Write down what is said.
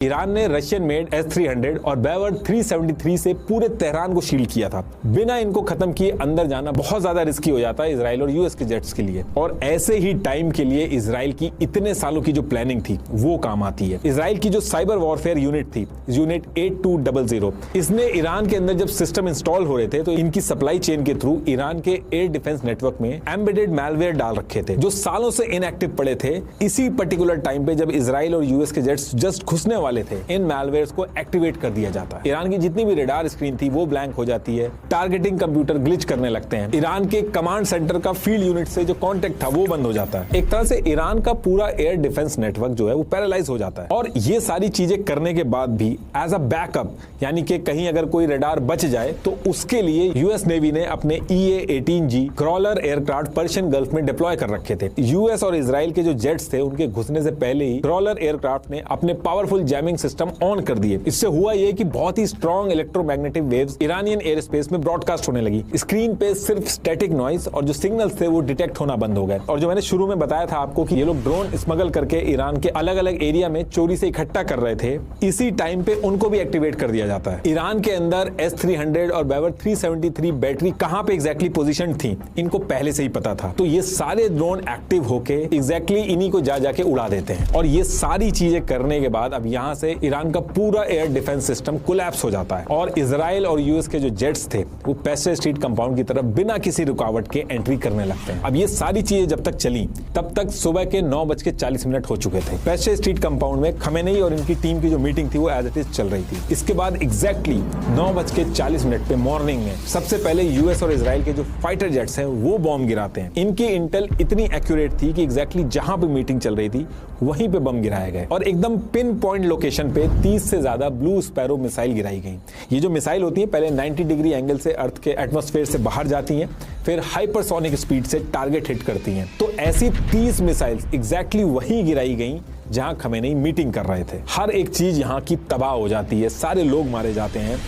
Iran ने Russian made S-300 और बैवर 373 से पूरे तेहरान को शील्ड किया था। बिना इनको खत्म किए अंदर जाना बहुत ज्यादा रिस्की हो जाता है इसराइल और यूएस के जेट्स के लिए, और ऐसे ही टाइम के लिए इसराइल की इतने सालों की जो प्लानिंग थी वो काम आती है। इसराइल की जो साइबर वॉरफेयर यूनिट थी, यूनिट 8200, इसने ईरान के अंदर जब सिस्टम इंस्टॉल हो रहे थे तो इनकी सप्लाई चेन के थ्रू ईरान के एयर डिफेंस नेटवर्क में एम्बेडेड मैलवेयर डाल रखे थे जो सालों से इनएक्टिव पड़े थे। इसी पर्टिकुलर टाइम पे जब इसराइल और यूएस के जेट्स जस्ट घुसने वाले थे, इन मैलवेयर्स को एक्टिवेट कर दिया जाता है। ईरान की जितनी भी रेडार स्क्रीन थी वो ब्लैंक हो जाती है, टारगेटिंग कंप्यूटर ग्लिच करने लगते हैं, ईरान के कमांड सेंटर का फील्ड यूनिट से जो कांटेक्ट था वो बंद हो जाता है। एक तरह से ईरान का पूरा एयर डिफेंस नेटवर्क जो है वो पैरालाइज हो जाता है। और ये सारी चीजें करने के बाद भी एज अ बैकअप, यानी कि कहीं अगर कोई रेडार बच जाए तो उसके लिए यूएस नेवी ने अपने EA-18G crawler aircraft Persian gulf में डिप्लॉय कर रखे थे। यूएस और इसराइल के जो जेट्स थे उनके घुसने से पहले ही क्रॉलर एयरक्राफ्ट ने अपने पावरफुल जैमिंग सिस्टम ऑन कर दिए। इससे हुआ ये कि बहुत ही strong electromagnetic waves Iranian air space में ब्रॉडकास्ट होने लगी। स्क्रीन पे सिर्फ स्टैटिक नॉइस और जो सिग्नल्स थे वो डिटेक्ट होना बंद हो गए। और जो मैंने शुरू में बताया था आपको कि ये लोग ड्रोन स्मगल करके ईरान के अलग अलग एरिया में चोरी से इकट्ठा कर रहे थे, इसी टाइम पे उनको भी एक्टिवेट कर दिया जाता है। ईरान के अंदर S-300 और बैवर 373 बैटरी कहां पे एग्जैक्टली पोजीशन थी इनको पहले से ही पता था, तो ये सारे ड्रोन एक्टिव होके एग्जैक्टली इन्हीं को जा जाके उड़ा देते हैं। और ये सारी चीजें करने के बाद अब यहां से ईरान का पूरा एयर डिफेंस सिस्टम कोलैप्स हो जाता है और इसराइल और यूएस के जो जेट्स थे वो पेस्ट्रे स्ट्रीट कंपाउंड की तरफ बिना किसी रुकावट के एंट्री करने लगते हैं। अब ये सारी चीजें जब तक चली तब तक सुबह के 9:40 हो चुके थे। पेस्ट्रे स्ट्रीट कंपाउंड में खमेनेई और इनकी टीम की जो मीटिंग थी वो एज इट इज चल रही थी। इसके बाद एग्जैक्टली 9:40 पे मॉर्निंग में सबसे पहले यूएस और इसराइल के जो फाइटर जेट्स हैं वो बॉम्ब गिराते हैं। इनकी इंटेल इतनी एक्यूरेट थी कि एग्जैक्टली जहां पे मीटिंग चल रही थी वहीं पे बम गिराए गए और एकदम पिन पॉइंट लोकेशन पे 30 से ज्यादा ब्लू स्पैरो मिसाइल गिराई गई। ये जो मिसाइल होती है पहले 90 डिग्री एंगल से अर्थ के एटमॉस्फेयर से बाहर जाती हैं, फिर हाइपरसोनिक स्पीड से टारगेट हिट करती हैं। तो ऐसी 30 मिसाइल्स एग्जैक्टली वहीं गिराई गई जहां खमेनेई मीटिंग कर रहे थे। हर एक चीज यहां की तबाह हो जाती है, सारे लोग मारे जाते हैं।